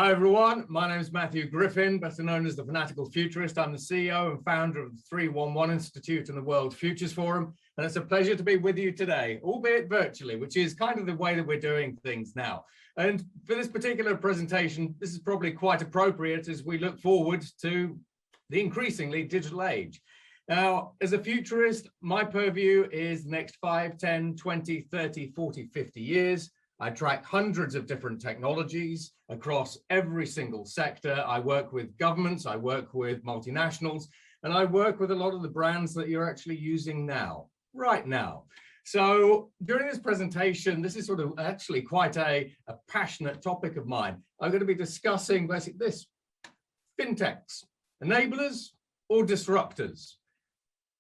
Hi everyone, my name is Matthew Griffin, better known as the Fanatical Futurist. I'm the CEO and founder of the 311 Institute and the World Futures Forum, and it's a pleasure to be with you today, albeit virtually, which is kind of the way that we're doing things now. And for this particular presentation, this is probably quite appropriate as we look forward to the increasingly digital age. Now, as a futurist, my purview is the next 5, 10, 20, 30, 40, 50 years. I track hundreds of different technologies across every single sector. I work with governments, I work with multinationals, and I work with a lot of the brands that you're actually using now, right now. So during this presentation, this is sort of actually quite a passionate topic of mine. I'm going to be discussing basically this: fintechs, enablers or disruptors,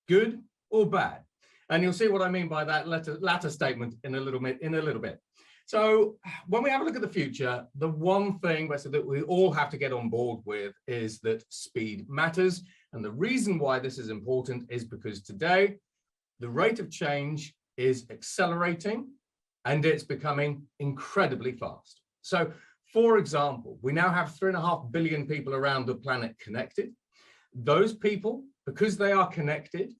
good or bad. And you'll see what I mean by that latter statement in a little bit. So when we have a look at the future, the one thing that we all have to get on board with is that speed matters. And the reason why this is important is because today, the rate of change is accelerating and it's becoming incredibly fast. So for example, we now have 3.5 billion people around the planet connected. Those people, because they are connected,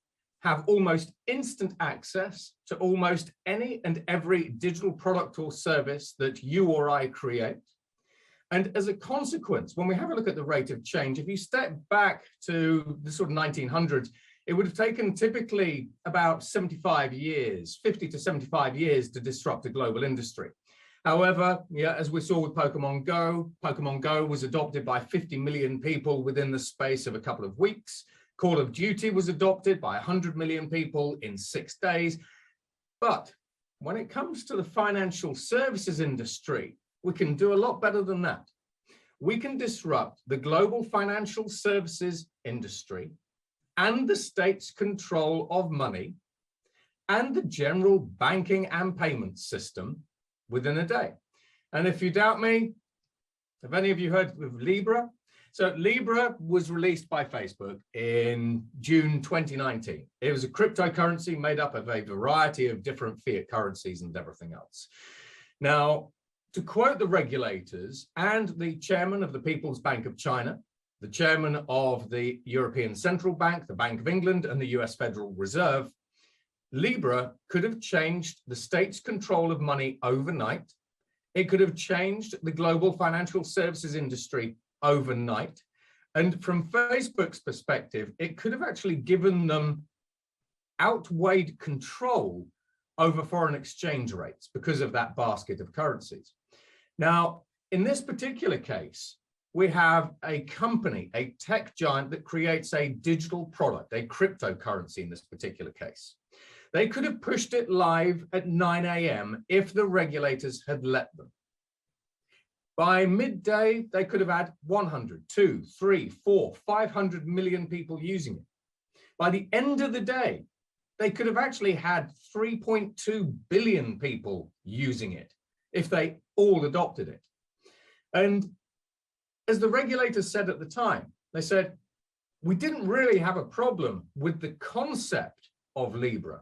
have almost instant access to almost any and every digital product or service that you or I create. And as a consequence, when we have a look at the rate of change, if you step back to the sort of 1900s, it would have taken typically about 75 years, 50 to 75 years to disrupt a global industry. However, as we saw with Pokemon Go was adopted by 50 million people within the space of a couple of weeks. Call of Duty was adopted by 100 million people in 6 days. But when it comes to the financial services industry, we can do a lot better than that. We can disrupt the global financial services industry and the state's control of money and the general banking and payment system within a day. And if you doubt me, have any of you heard of Libra? So Libra was released by Facebook in June 2019. It was a cryptocurrency made up of a variety of different fiat currencies and everything else. Now, to quote the regulators and the chairman of the People's Bank of China, the chairman of the European Central Bank, the Bank of England, and the US Federal Reserve, Libra could have changed the state's control of money overnight. It could have changed the global financial services industry overnight. And from Facebook's perspective, it could have actually given them outweighed control over foreign exchange rates because of that basket of currencies. Now, in this particular case, we have a company, a tech giant that creates a digital product, a cryptocurrency in this particular case. They could have pushed it live at 9 a.m. if the regulators had let them. By midday, they could have had 100, 2, 3, 4, 500 million people using it. By the end of the day, they could have actually had 3.2 billion people using it if they all adopted it. And as the regulators said at the time, they said, we didn't really have a problem with the concept of Libra.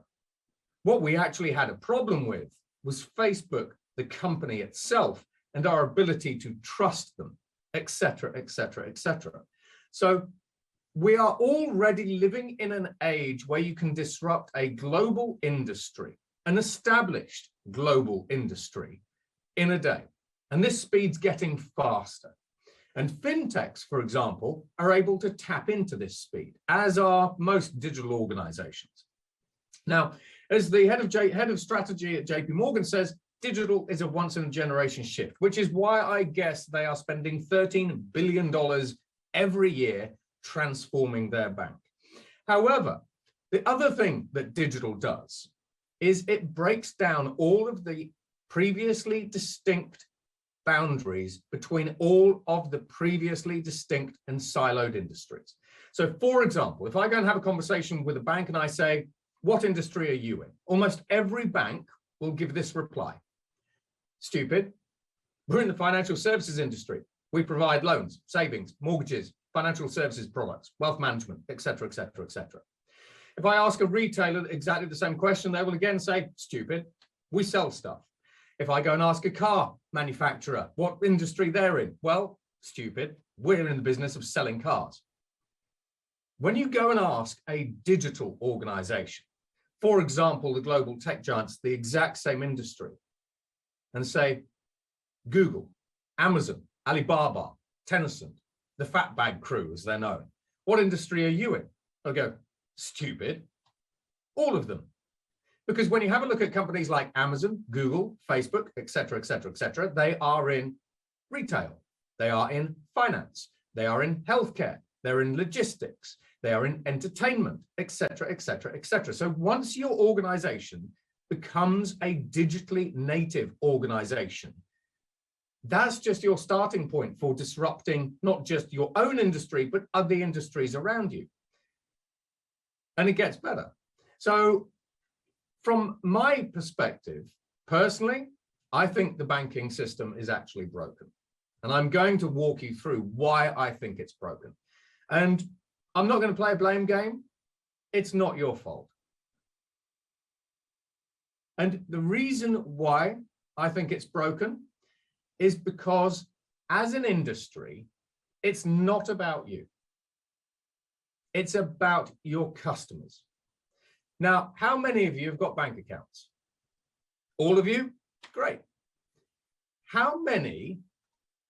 What we actually had a problem with was Facebook, the company itself, and our ability to trust them, etc., etc., etc. So we are already living in an age where you can disrupt a global industry, an established global industry, in a day. And this speed's getting faster. And fintechs, for example, are able to tap into this speed, as are most digital organizations. Now, as the head of strategy at JP Morgan says, digital is a once-in-a-generation shift, which is why I guess they are spending $13 billion every year transforming their bank. However, the other thing that digital does is it breaks down all of the previously distinct boundaries between all of the previously distinct and siloed industries. So for example, if I go and have a conversation with a bank and I say, what industry are you in? Almost every bank will give this reply. Stupid. We're in the financial services industry. We provide loans, savings, mortgages, financial services products, wealth management, etc., etc., etc. If I ask a retailer exactly the same question, they will again say, stupid. We sell stuff. If I go and ask a car manufacturer what industry they're in, well, stupid. We're in the business of selling cars. When you go and ask a digital organization, for example, the global tech giants, the exact same industry, and say, Google, Amazon, Alibaba, Tencent, the fat bag crew, as they're known, what industry are you in? They'll go, stupid. All of them. Because when you have a look at companies like Amazon, Google, Facebook, et cetera, they are in retail. They are in finance. They are in healthcare. They're in logistics. They are in entertainment, et cetera. So once your organization becomes a digitally native organization, that's just your starting point for disrupting not just your own industry, but other industries around you. And it gets better. So from my perspective, personally, I think the banking system is actually broken. And I'm going to walk you through why I think it's broken. And I'm not going to play a blame game. It's not your fault. And the reason why I think it's broken is because as an industry, it's not about you. It's about your customers. Now, how many of you have got bank accounts? All of you? Great. How many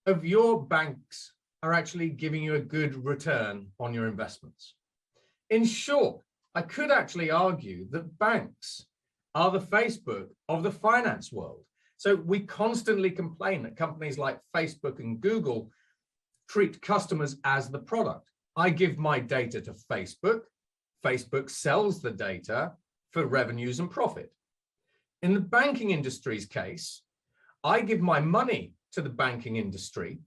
of your banks are actually giving you a good return on your investments? In short, I could actually argue that banks are the Facebook of the finance world. So we constantly complain that companies like Facebook and Google treat customers as the product. I give my data to Facebook. Facebook sells the data for revenues and profit. In the banking industry's case, I give my money to the banking industry,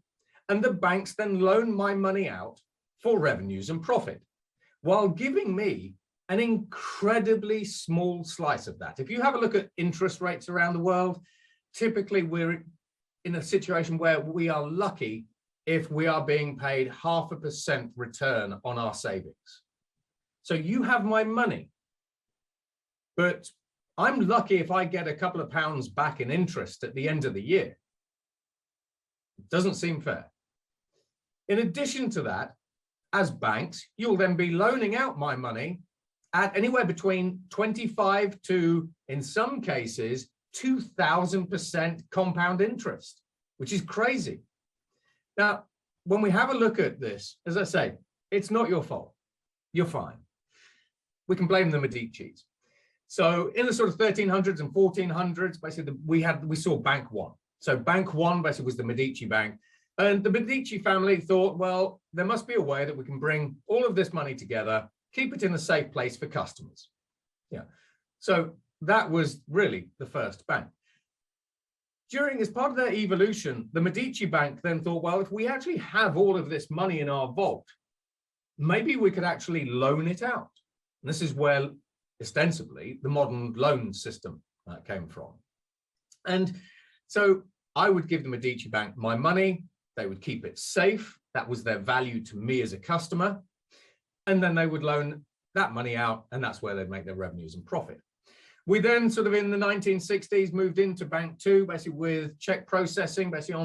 and the banks then loan my money out for revenues and profit, while giving me an incredibly small slice of that. If you have a look at interest rates around the world, typically we're in a situation where we are lucky if we are being paid 0.5% return on our savings. So you have my money, but I'm lucky if I get a couple of pounds back in interest at the end of the year. It doesn't seem fair. In addition to that, as banks, you'll then be loaning out my money at anywhere between 25 to, in some cases, 2,000% compound interest, which is crazy. Now, when we have a look at this, as I say, it's not your fault. You're fine. We can blame the Medicis. So in the sort of 1300s and 1400s, basically we saw Bank One. So Bank One basically was the Medici bank. And the Medici family thought, well, there must be a way that we can bring all of this money together, keep it in a safe place for customers. Yeah. So that was really the first bank. As part of their evolution, the Medici bank then thought, well, if we actually have all of this money in our vault, maybe we could actually loan it out. And this is where ostensibly the modern loan system came from. And so I would give the Medici bank my money. They would keep it safe. That was their value to me as a customer. And then they would loan that money out, and that's where they'd make their revenues and profit. We then sort of in the 1960s moved into Bank Two, basically with check processing, basically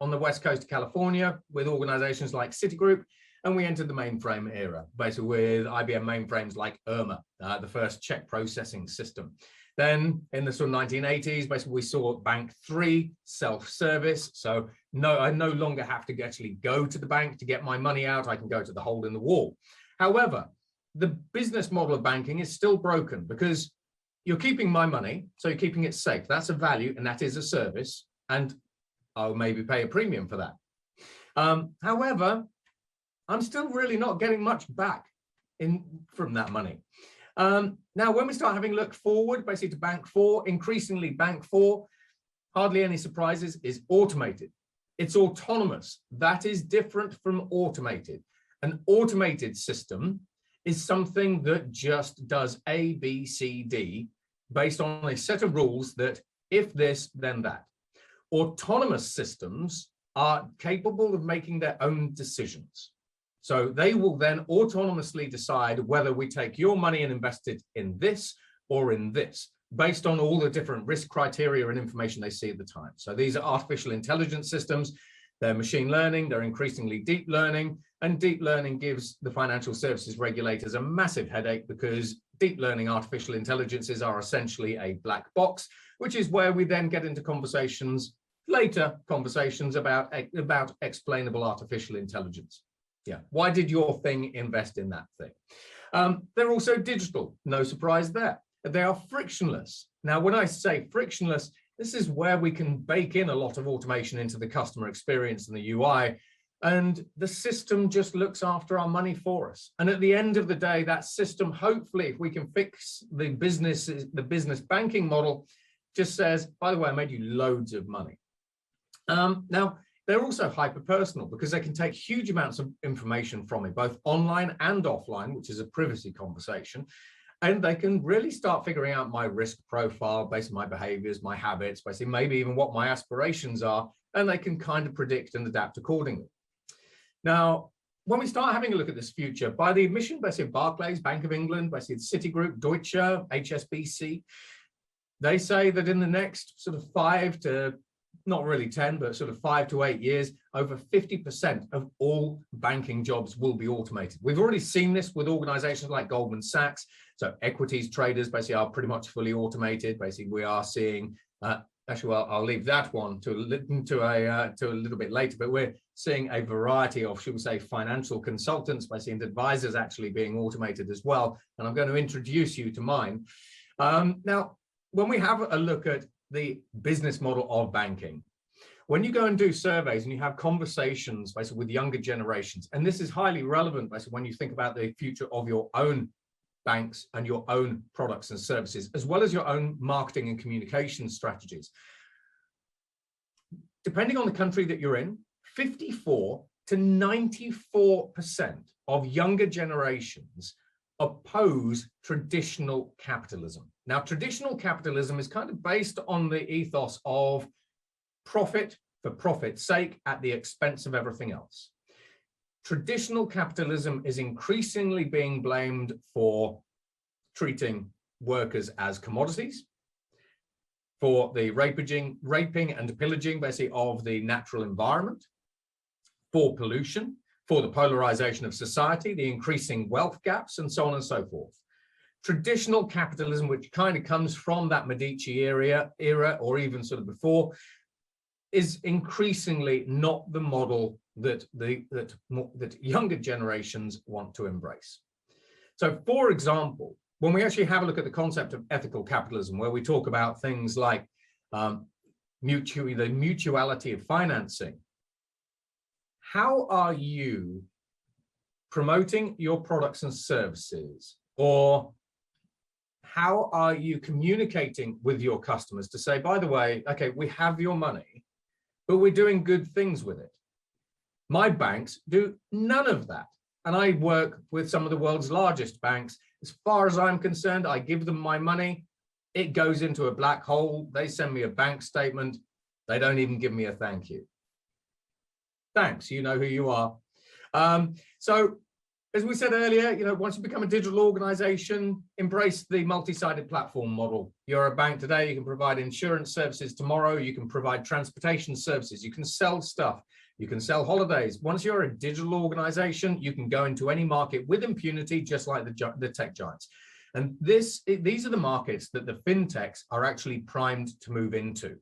on the west coast of California with organizations like Citigroup. And we entered the mainframe era, basically with IBM mainframes like Irma, the first check processing system. Then in the sort of 1980s, basically we saw Bank Three, self-service. So no, I no longer have to actually go to the bank to get my money out. I can go to the hole in the wall. However, the business model of banking is still broken because you're keeping my money, so you're keeping it safe. That's a value, and that is a service, and I'll maybe pay a premium for that. However, I'm still really not getting much back from that money. Now, when we start having a look forward, basically to Bank Four, increasingly Bank Four, hardly any surprises, is automated. It's autonomous. That is different from automated. An automated system is something that just does A, B, C, D based on a set of rules that if this, then that. Autonomous systems are capable of making their own decisions. So they will then autonomously decide whether we take your money and invest it in this or in this, based on all the different risk criteria and information they see at the time. So these are artificial intelligence systems. They're machine learning, they're increasingly deep learning, and deep learning gives the financial services regulators a massive headache because deep learning artificial intelligences are essentially a black box, which is where we then get into conversations, later conversations about explainable artificial intelligence. Yeah, why did your thing invest in that thing? They're also digital, no surprise there. They are frictionless. Now, when I say frictionless, this is where we can bake in a lot of automation into the customer experience and the UI, and the system just looks after our money for us. And at the end of the day, that system, hopefully, if we can fix the business banking model, just says, by the way, I made you loads of money. Now, they're also hyper-personal because they can take huge amounts of information from me, both online and offline, which is a privacy conversation. And they can really start figuring out my risk profile based on my behaviors, my habits, basically maybe even what my aspirations are, and they can kind of predict and adapt accordingly. Now, when we start having a look at this future, by the admission, basically Barclays, Bank of England, basically Citigroup, Deutsche, HSBC, they say that in the next sort of 5 to, not really 10, but sort of 5 to 8 years, over 50% of all banking jobs will be automated. We've already seen this with organizations like Goldman Sachs. So equities traders basically are pretty much fully automated. Basically, we are seeing, actually, well, I'll leave that one to a little bit later, but we're seeing a variety of, should we say, financial consultants, basically, and advisors actually being automated as well. And I'm going to introduce you to mine. Now, when we have a look at the business model of banking, when you go and do surveys and you have conversations basically with younger generations, and this is highly relevant basically when you think about the future of your own banks and your own products and services, as well as your own marketing and communication strategies. Depending on the country that you're in, 54 to 94% of younger generations oppose traditional capitalism. Now, traditional capitalism is kind of based on the ethos of profit for profit's sake at the expense of everything else. Traditional capitalism is increasingly being blamed for treating workers as commodities, for the raping and pillaging basically of the natural environment, for pollution, for the polarization of society, the increasing wealth gaps, and so on and so forth. Traditional capitalism, which kind of comes from that Medici era or even sort of before, is increasingly not the model that younger generations want to embrace. So, for example, when we actually have a look at the concept of ethical capitalism, where we talk about things like the mutuality of financing, how are you promoting your products and services, or how are you communicating with your customers to say, by the way, okay, we have your money, but we're doing good things with it? My banks do none of that. And I work with some of the world's largest banks. As far as I'm concerned, I give them my money. It goes into a black hole. They send me a bank statement. They don't even give me a thank you. Thanks, you know who you are. So, as we said earlier, once you become a digital organization, embrace the multi-sided platform model. You're a bank today, you can provide insurance services tomorrow, you can provide transportation services, you can sell stuff, you can sell holidays. Once you're a digital organization, you can go into any market with impunity, just like the tech giants. And these are the markets that the fintechs are actually primed to move into.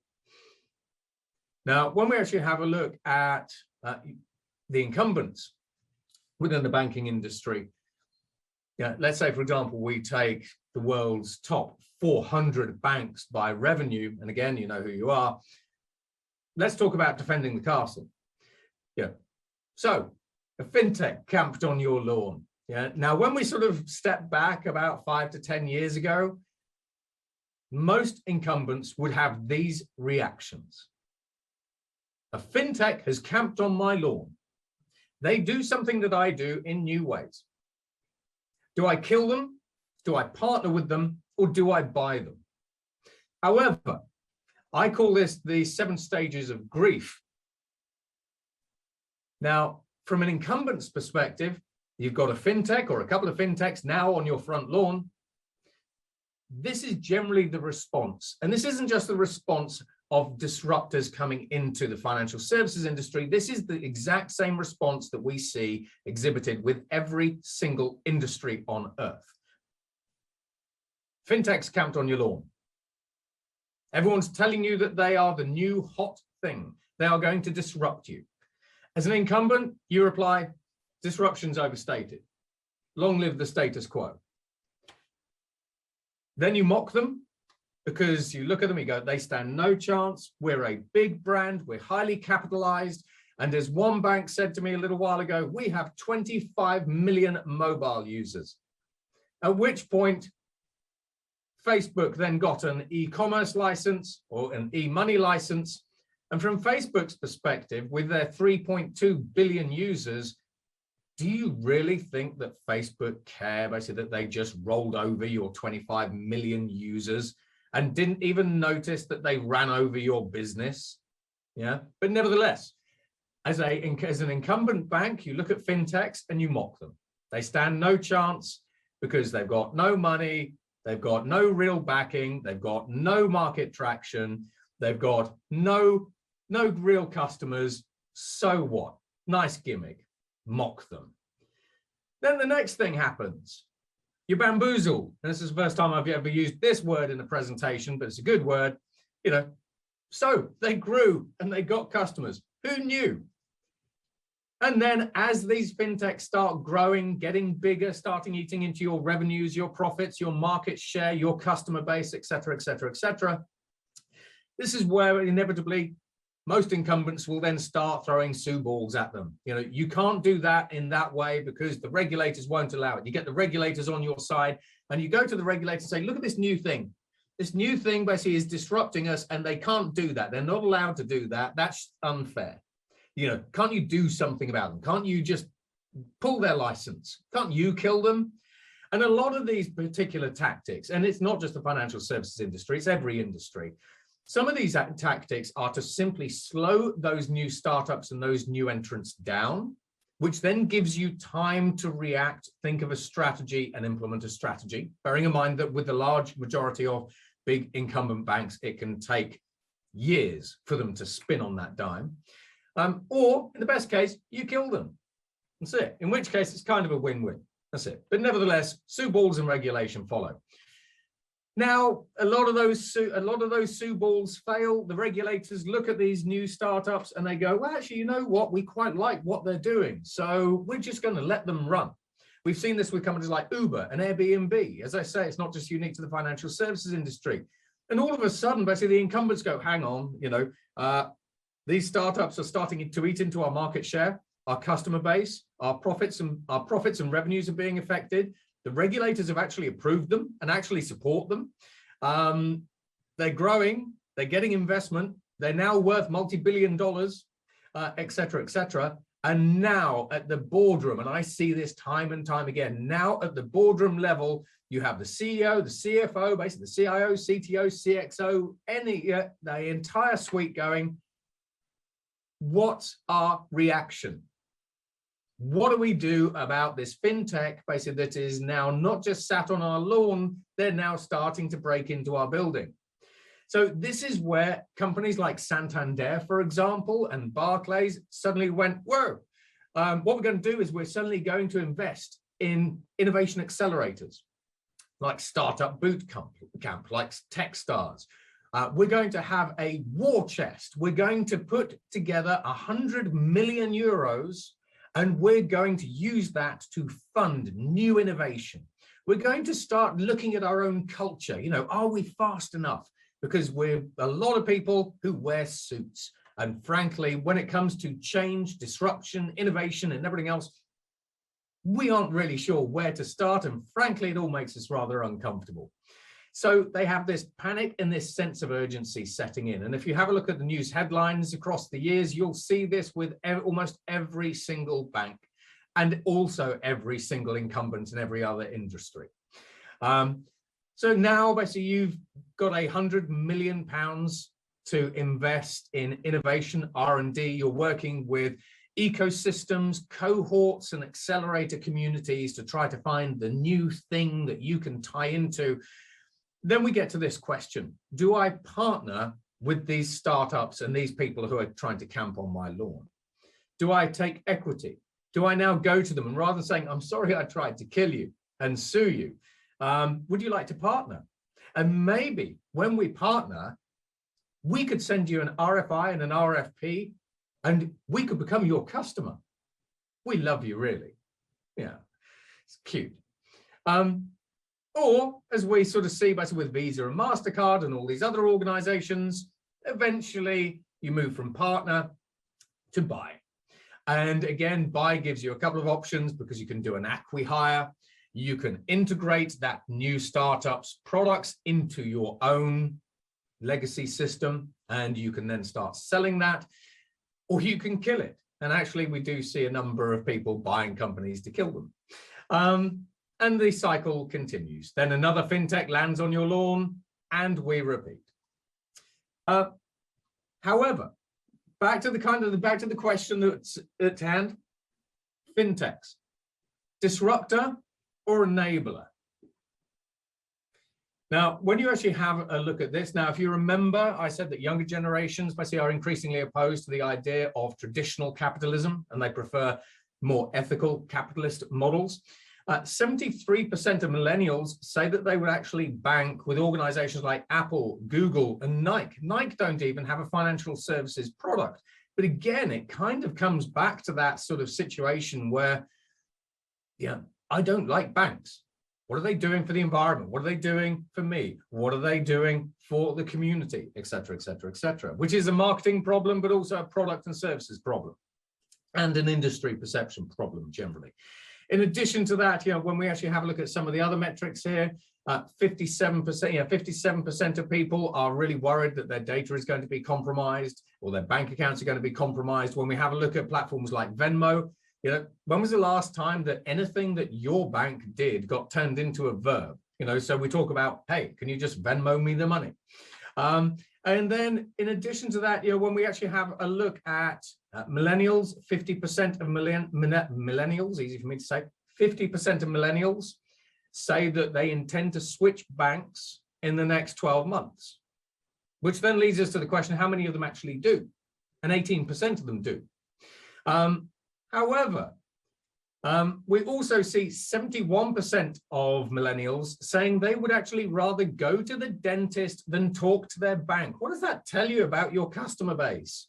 Now, when we actually have a look at the incumbents within the banking industry, let's say, for example, we take the world's top 400 banks by revenue, and again, you know who you are. Let's talk about defending the castle. So a fintech camped on your lawn. Now, when we sort of step back about 5 to 10 years ago, most incumbents would have these reactions. A fintech has camped on my lawn. They do something that I do in new ways. Do I kill them? Do I partner with them? Or do I buy them? However, I call this the 7 stages of grief. Now, from an incumbent's perspective, you've got a fintech or a couple of fintechs now on your front lawn. This is generally the response. And this isn't just the response of disruptors coming into the financial services industry, this is the exact same response that we see exhibited with every single industry on earth. Fintechs camped on your lawn. Everyone's telling you that they are the new hot thing. They are going to disrupt you. As an incumbent, you reply, disruption's overstated. Long live the status quo. Then you mock them because you look at them, you go, they stand no chance. We're a big brand. We're highly capitalized. And as one bank said to me a little while ago, we have 25 million mobile users. At which point, Facebook then got an e-commerce license or an e-money license. And from Facebook's perspective, with their 3.2 billion users, do you really think that Facebook care, basically, that they just rolled over your 25 million users and didn't even notice that they ran over your business? Yeah, but nevertheless, as an incumbent bank, you look at fintechs and you mock them. They stand no chance because they've got no money, they've got no real backing, they've got no market traction, they've got no real customers. So what? Nice gimmick. Mock them. Then the next thing happens. You're bamboozled. And this is the first time I've ever used this word in a presentation, but it's a good word. You know, so they grew and they got customers. Who knew? And then as these fintechs start growing, getting bigger, starting eating into your revenues, your profits, your market share, your customer base, et cetera, et cetera, et cetera, this is where inevitably most incumbents will then start throwing Sue balls at them. You know, you can't do that in that way because the regulators won't allow it. You get the regulators on your side and you go to the regulator and say, look at this new thing. This new thing basically is disrupting us and they can't do that. They're not allowed to do that. That's unfair. You know, can't you do something about them? Can't you just pull their license? Can't you kill them? And a lot of these particular tactics, and it's not just the financial services industry, it's every industry. Some of these tactics are to simply slow those new startups and those new entrants down, which then gives you time to react, think of a strategy and implement a strategy, bearing in mind that with the large majority of big incumbent banks, it can take years for them to spin on that dime. Or in the best case, you kill them. That's it. In which case, it's kind of a win-win. That's it. But nevertheless, Sue balls and regulation follow. Now, a lot of those Sue balls fail. The regulators look at these new startups and they go, well, actually, you know what? We quite like what they're doing. So we're just going to let them run. We've seen this with companies like Uber and Airbnb. As I say, it's not just unique to the financial services industry. And all of a sudden, basically, the incumbents go, hang on, you know, these startups are starting to eat into our market share, our customer base, our profits and revenues are being affected. The regulators have actually approved them and actually support them. They're growing, they're getting investment, they're now worth multi-billion dollars, et cetera, et cetera. And now at the boardroom, and I see this time and time again, now at the boardroom level, you have the CEO, the CFO, basically the CIO, CTO, CXO, the entire suite going, what's our reaction? What do we do about this fintech, basically, that is now not just sat on our lawn, they're now starting to break into our building. So this is where companies like Santander, for example, and Barclays suddenly went, whoa, what we're going to do is we're suddenly going to invest in innovation accelerators, like Startup Boot Camp, like Techstars. We're going to have a war chest. We're going to put together 100 million euros and we're going to use that to fund new innovation. We're going to start looking at our own culture. You know, are we fast enough? Because we're a lot of people who wear suits. And frankly, when it comes to change, disruption, innovation, and everything else, we aren't really sure where to start. And frankly, it all makes us rather uncomfortable. So they have this panic and this sense of urgency setting in. And if you have a look at the news headlines across the years, you'll see this with almost every single bank and also every single incumbent in every other industry. So now basically you've got £100 million to invest in innovation, R&D. You're working with ecosystems, cohorts, and accelerator communities to try to find the new thing that you can tie into. Then we get to this question: do I partner with these startups and these people who are trying to camp on my lawn? Do I take equity? Do I now go to them and rather than saying, I'm sorry I tried to kill you and sue you, would you like to partner? And maybe when we partner, we could send you an RFI and an RFP and we could become your customer. We love you, really. Yeah, it's cute. Or as we sort of see with Visa and MasterCard and all these other organizations, eventually you move from partner to buy. And again, buy gives you a couple of options because you can do an acqui-hire. You can integrate that new startup's products into your own legacy system, and you can then start selling that, or you can kill it. And actually, we do see a number of people buying companies to kill them. And the cycle continues. Then another fintech lands on your lawn, and we repeat. However, back to the question that's at hand: fintechs, disruptor or enabler? Now, when you actually have a look at this, now, if you remember, I said that younger generations basically are increasingly opposed to the idea of traditional capitalism, and they prefer more ethical capitalist models. 73% of millennials say that they would actually bank with organizations like Apple, Google, and Nike. Nike don't even have a financial services product. But again, it kind of comes back to that sort of situation where, yeah, I don't like banks. What are they doing for the environment? What are they doing for me? What are they doing for the community, et cetera, et cetera, et cetera, which is a marketing problem, but also a product and services problem and an industry perception problem generally. In addition to that, when we actually have a look at some of the other metrics here, 57% of people are really worried that their data is going to be compromised or their bank accounts are going to be compromised. When we have a look at platforms like Venmo, when was the last time that anything that your bank did got turned into a verb? So we talk about, hey, can you just Venmo me the money? And then in addition to that, when we actually have a look at millennials, 50% of millennials, easy for me to say, 50% of millennials say that they intend to switch banks in the next 12 months, which then leads us to the question, how many of them actually do? And 18% of them do. However, we also see 71% of millennials saying they would actually rather go to the dentist than talk to their bank. What does that tell you about your customer base?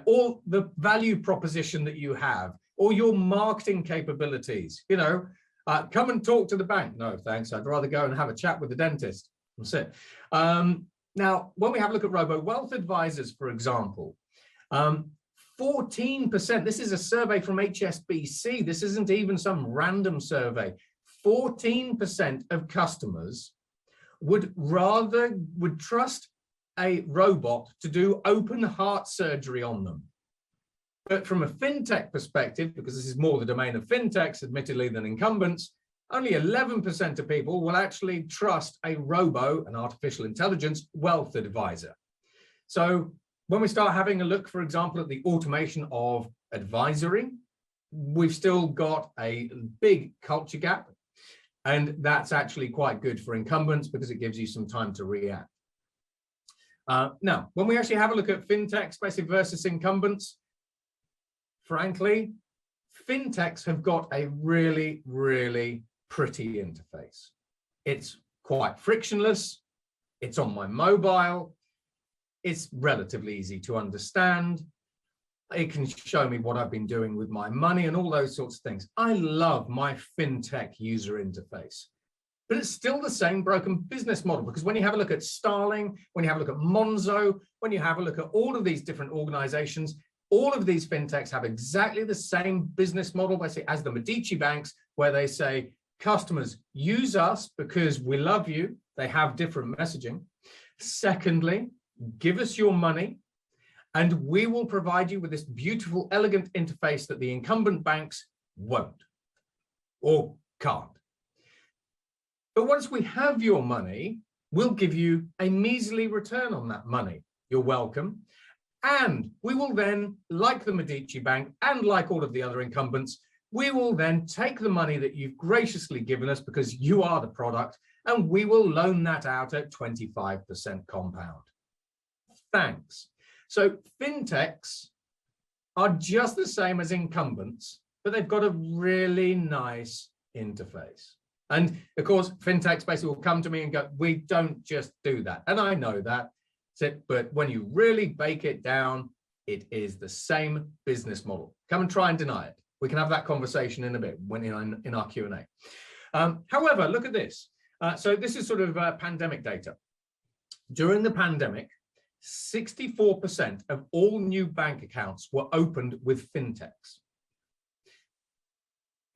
Or the value proposition that you have, or your marketing capabilities? Come and talk to the bank. No, thanks. I'd rather go and have a chat with the dentist. That's it. Now, when we have a look at robo-wealth advisors, for example, 14%, this is a survey from HSBC, this isn't even some random survey, 14% of customers would trust a robot to do open heart surgery on them. But from a fintech perspective, because this is more the domain of fintechs, admittedly, than incumbents, only 11% of people will actually trust an artificial intelligence wealth advisor. So when we start having a look, for example, at the automation of advisory, we've still got a big culture gap. And that's actually quite good for incumbents because it gives you some time to react. Now, when we actually have a look at fintechs basically versus incumbents, frankly, fintechs have got a really, really pretty interface. It's quite frictionless. It's on my mobile. It's relatively easy to understand. It can show me what I've been doing with my money and all those sorts of things. I love my fintech user interface, but it's still the same broken business model, because when you have a look at Starling, when you have a look at Monzo, when you have a look at all of these different organizations, all of these fintechs have exactly the same business model basically as the Medici banks, where they say, customers, use us because we love you. They have different messaging. Secondly, give us your money and we will provide you with this beautiful, elegant interface that the incumbent banks won't or can't. But once we have your money, we'll give you a measly return on that money. You're welcome. And we will then, like the Medici Bank and like all of the other incumbents, we will then take the money that you've graciously given us because you are the product, and we will loan that out at 25% compound. banks. So fintechs are just the same as incumbents, but they've got a really nice interface. And of course, fintechs basically will come to me and go, we don't just do that. And I know that, but when you really bake it down, it is the same business model. Come and try and deny it. We can have that conversation in a bit when in our Q&A. However, look at this. So this is sort of pandemic data. During the pandemic, 64% of all new bank accounts were opened with fintechs.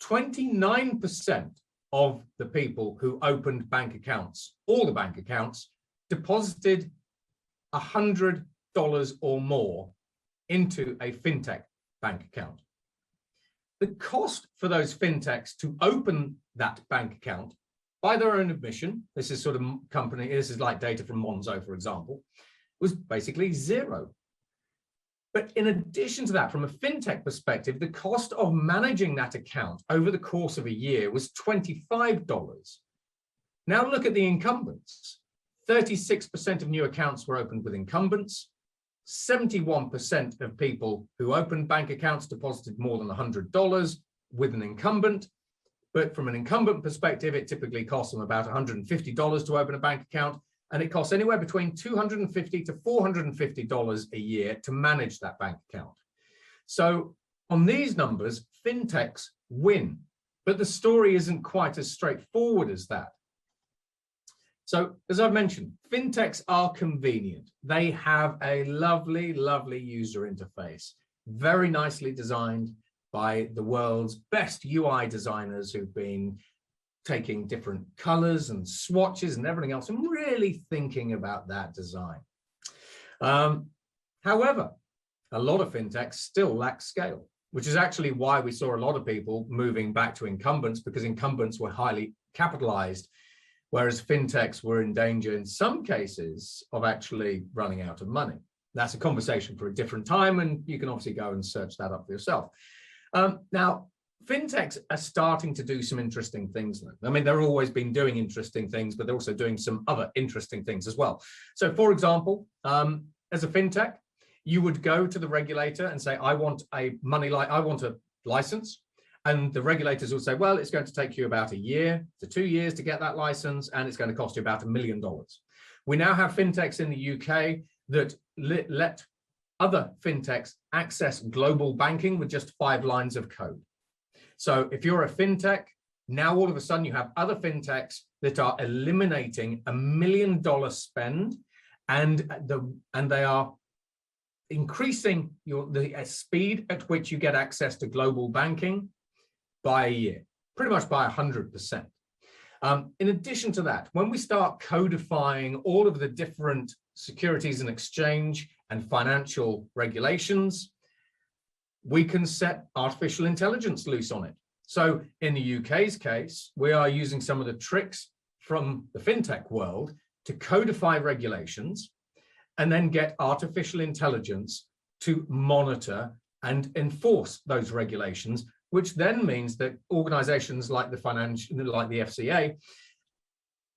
29% of the people who opened bank accounts, all the bank accounts, deposited $100 or more into a fintech bank account. The cost for those fintechs to open that bank account, by their own admission, this is sort of this is like data from Monzo, for example, was basically zero. But in addition to that, from a fintech perspective, the cost of managing that account over the course of a year was $25. Now look at the incumbents. 36% of new accounts were opened with incumbents. 71% of people who opened bank accounts deposited more than $100 with an incumbent. But from an incumbent perspective, it typically costs them about $150 to open a bank account, and it costs anywhere between $250 to $450 a year to manage that bank account. So on these numbers, fintechs win, but the story isn't quite as straightforward as that. So as I've mentioned, fintechs are convenient. They have a lovely, lovely user interface, very nicely designed by the world's best UI designers who've been taking different colors and swatches and everything else and really thinking about that design. However, a lot of fintechs still lack scale, which is actually why we saw a lot of people moving back to incumbents, because incumbents were highly capitalized, whereas fintechs were in danger in some cases of actually running out of money. That's a conversation for a different time, and you can obviously go and search that up for yourself. Now, fintechs are starting to do some interesting things. I mean, they've always been doing interesting things, but they're also doing some other interesting things as well. So for example, as a fintech, you would go to the regulator and say, I want a license. And the regulators will say, well, it's going to take you about a year to 2 years to get that license, and it's going to cost you about $1 million. We now have fintechs in the UK that let other fintechs access global banking with just 5 lines of code. So if you're a fintech, now all of a sudden you have other fintechs that are eliminating $1 million spend, and they are increasing the speed at which you get access to global banking by a year, pretty much by 100%. In addition to that, when we start codifying all of the different securities and exchange and financial regulations, we can set artificial intelligence loose on it. So in the UK's case, we are using some of the tricks from the fintech world to codify regulations and then get artificial intelligence to monitor and enforce those regulations, which then means that organizations like the FCA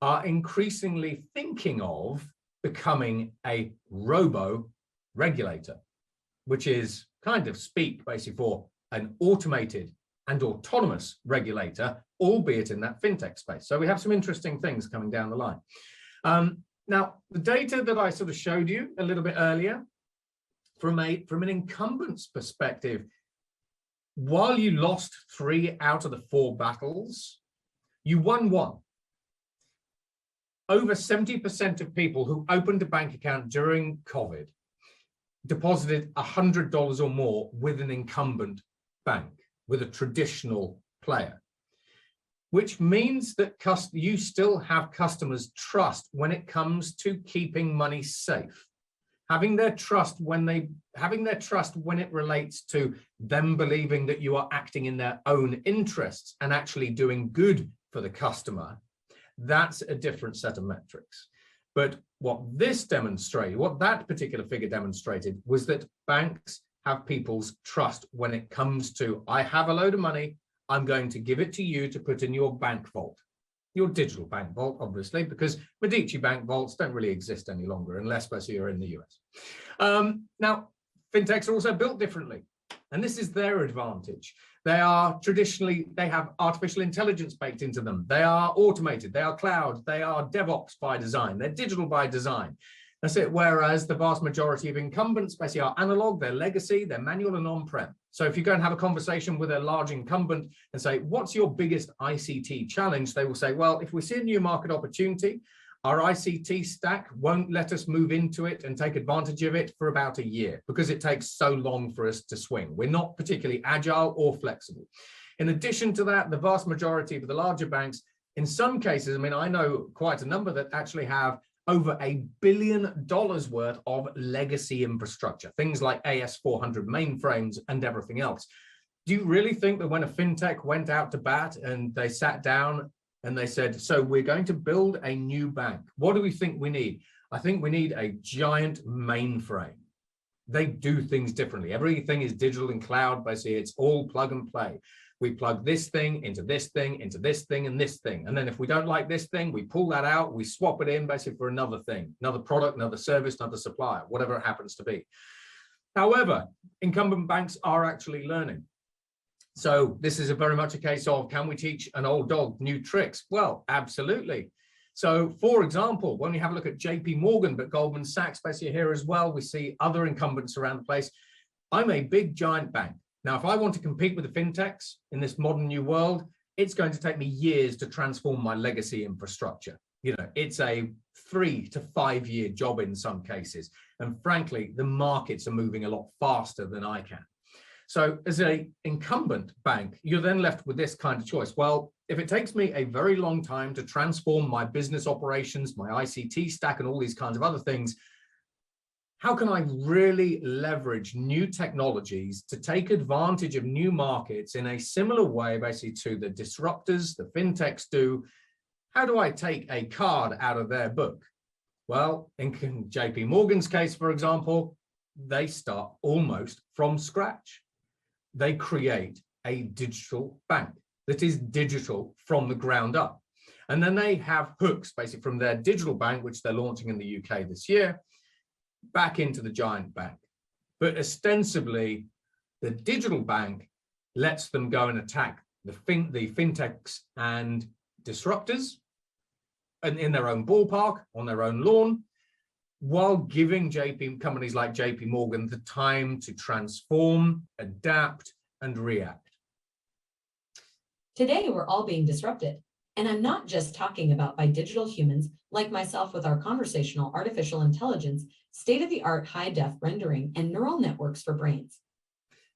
are increasingly thinking of becoming a robo-regulator, which is kind of speak basically for an automated and autonomous regulator, albeit in that fintech space. So we have some interesting things coming down the line. Now, the data that I sort of showed you a little bit earlier, from an incumbent's perspective, while you lost 3 out of the 4 battles, you won 1. Over 70% of people who opened a bank account during COVID deposited $100 or more with an incumbent bank, with a traditional player, which means that you still have customers' trust when it comes to keeping money safe. Having their trust when it relates to them believing that you are acting in their own interests and actually doing good for the customer, that's a different set of metrics. But what that particular figure demonstrated was that banks have people's trust when it comes to, I have a load of money, I'm going to give it to you to put in your bank vault. your digital bank vault, obviously, because Medici bank vaults don't really exist any longer unless you're in the US. Now, fintechs are also built differently, and this is their advantage. They have artificial intelligence baked into them. They are automated, they are cloud, they are DevOps by design, they're digital by design. That's it. Whereas the vast majority of incumbents basically are analog, they're legacy, they're manual and on-prem. So if you go and have a conversation with a large incumbent and say, what's your biggest ICT challenge? They will say, well, if we see a new market opportunity, our ICT stack won't let us move into it and take advantage of it for about a year because it takes so long for us to swing. We're not particularly agile or flexible. In addition to that, the vast majority of the larger banks, in some cases, I mean, I know quite a number that actually have over $1 billion worth of legacy infrastructure, things like AS400 mainframes and everything else. Do you really think that when a fintech went out to bat and they sat down and they said, so we're going to build a new bank, what do we think we need? I think we need a giant mainframe. They do things differently. Everything is digital and cloud, basically. It's all plug and play. We plug this thing into this thing, into this thing, and this thing. And then if we don't like this thing, we pull that out, we swap it in basically for another thing, another product, another service, another supplier, whatever it happens to be. However, incumbent banks are actually learning. So this is very much a case of, can we teach an old dog new tricks? Well, absolutely. So for example, when we have a look at JP Morgan, but Goldman Sachs basically here as well, we see other incumbents around the place. I'm a big giant bank. Now, if I want to compete with the fintechs in this modern new world, it's going to take me years to transform my legacy infrastructure. You know, it's a 3 to 5 year job in some cases. And frankly, the markets are moving a lot faster than I can. So as an incumbent bank, you're then left with this kind of choice. Well, if it takes me a very long time to transform my business operations, my ICT stack, and all these kinds of other things, how can I really leverage new technologies to take advantage of new markets in a similar way, basically, to the disruptors, the fintechs do? How do I take a card out of their book? Well, in JP Morgan's case, for example, they start almost from scratch. They create a digital bank that is digital from the ground up. And then they have hooks, basically, from their digital bank, which they're launching in the UK this year, back into the giant bank. But ostensibly, the digital bank lets them go and attack the fintechs and disruptors and in their own ballpark, on their own lawn, while giving companies like JP Morgan the time to transform, adapt, and react. Today, we're all being disrupted. And I'm not just talking about by digital humans like myself with our conversational artificial intelligence, state-of-the-art high-def rendering, and neural networks for brains.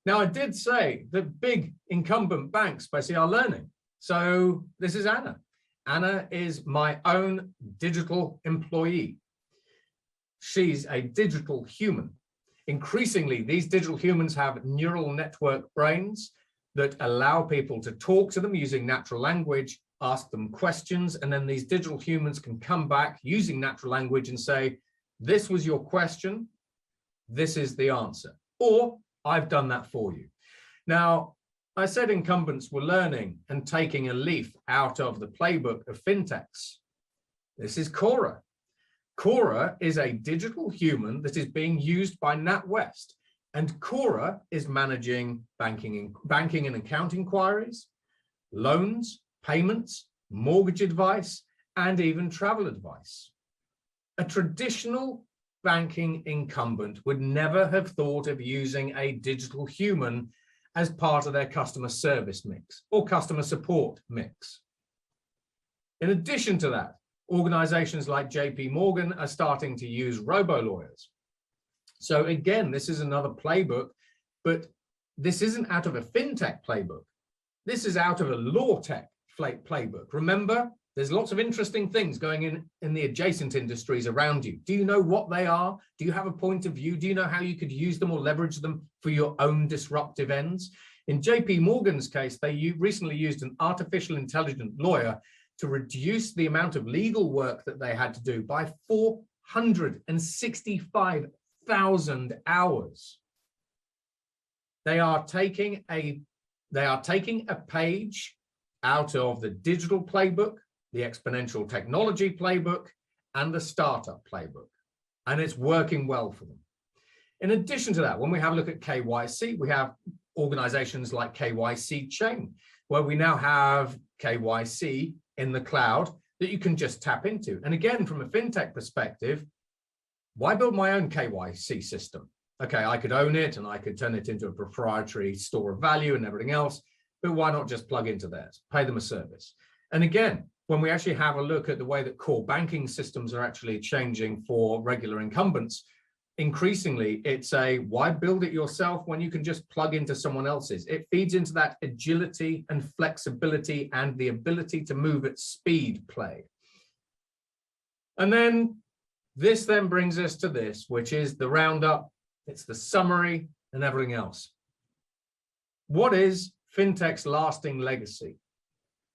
Now, I did say that big incumbent banks basically are learning. So this is Anna. Anna is my own digital employee. She's a digital human. Increasingly, these digital humans have neural network brains that allow people to talk to them using natural language, ask them questions, and then these digital humans can come back using natural language and say, this was your question, this is the answer, or I've done that for you. Now, I said incumbents were learning and taking a leaf out of the playbook of fintechs. This is Korra. Korra is a digital human that is being used by NatWest, and Korra is managing banking and account inquiries, loans, payments, mortgage advice, and even travel advice. A traditional banking incumbent would never have thought of using a digital human as part of their customer service mix or customer support mix. In addition to that, organizations like JP Morgan are starting to use robo-lawyers. So again, this is another playbook, but this isn't out of a fintech playbook. This is out of a law tech playbook. Remember, there's lots of interesting things going in the adjacent industries around you. Do you know what they are? Do you have a point of view? Do you know how you could use them or leverage them for your own disruptive ends? In JP Morgan's case, they recently used an artificial intelligent lawyer to reduce the amount of legal work that they had to do by 465,000 hours. They are taking a page out of the digital playbook the exponential technology playbook, and the startup playbook. And it's working well for them. In addition to that, when we have a look at KYC, we have organizations like KYC Chain, where we now have KYC in the cloud that you can just tap into. And again, from a fintech perspective, why build my own KYC system? Okay, I could own it and I could turn it into a proprietary store of value and everything else, but why not just plug into theirs, pay them a service? And again, when we actually have a look at the way that core banking systems are actually changing for regular incumbents, increasingly it's a why build it yourself when you can just plug into someone else's? It feeds into that agility and flexibility and the ability to move at speed play. And then this then brings us to this, which is the roundup. It's the summary and everything else. What is fintech's lasting legacy?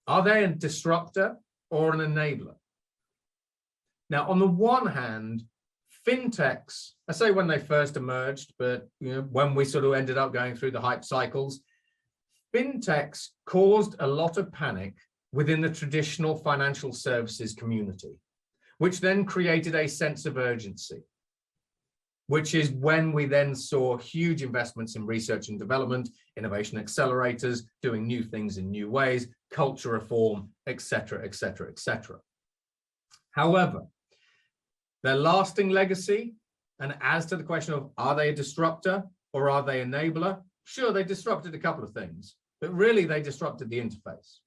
Are they a disruptor or an enabler? Now, on the one hand, fintechs, I say when they first emerged, but when we sort of ended up going through the hype cycles, fintechs caused a lot of panic within the traditional financial services community, which then created a sense of urgency, which is when we then saw huge investments in research and development, innovation accelerators, doing new things in new ways, culture reform, et cetera, et cetera, et cetera. However, their lasting legacy, and as to the question of are they a disruptor or are they enabler? Sure, they disrupted a couple of things, but really they disrupted the interface.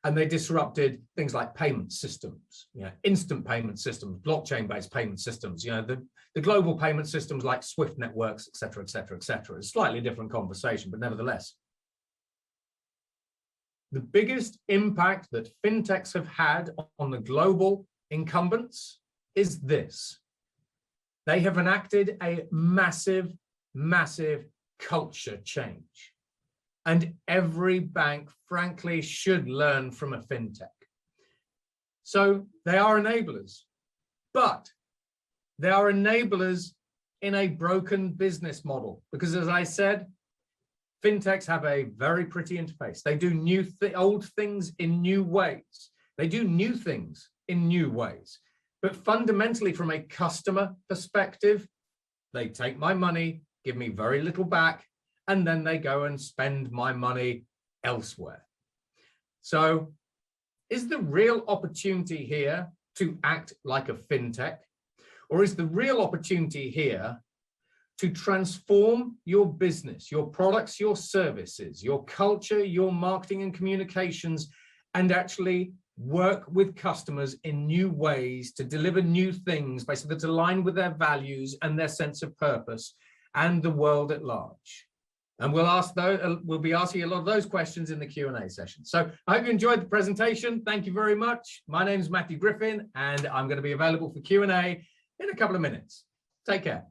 And they disrupted things like payment systems, instant payment systems, blockchain-based payment systems, the global payment systems like SWIFT networks, et cetera, et cetera, et cetera. It's a slightly different conversation, but nevertheless. The biggest impact that fintechs have had on the global incumbents is this. They have enacted a massive, massive culture change. And every bank, frankly, should learn from a fintech. So they are enablers, but they are enablers in a broken business model. Because as I said, fintechs have a very pretty interface. They do old things in new ways. They do new things in new ways. But fundamentally, from a customer perspective, they take my money, give me very little back, and then they go and spend my money elsewhere. So is the real opportunity here to act like a fintech? Or is the real opportunity here to transform your business, your products, your services, your culture, your marketing and communications, and actually work with customers in new ways to deliver new things basically that align with their values and their sense of purpose and the world at large? And we'll be asking a lot of those questions in the Q&A session. So I hope you enjoyed the presentation. Thank you very much. My name is Matthew Griffin, and I'm going to be available for Q&A in a couple of minutes. Take care.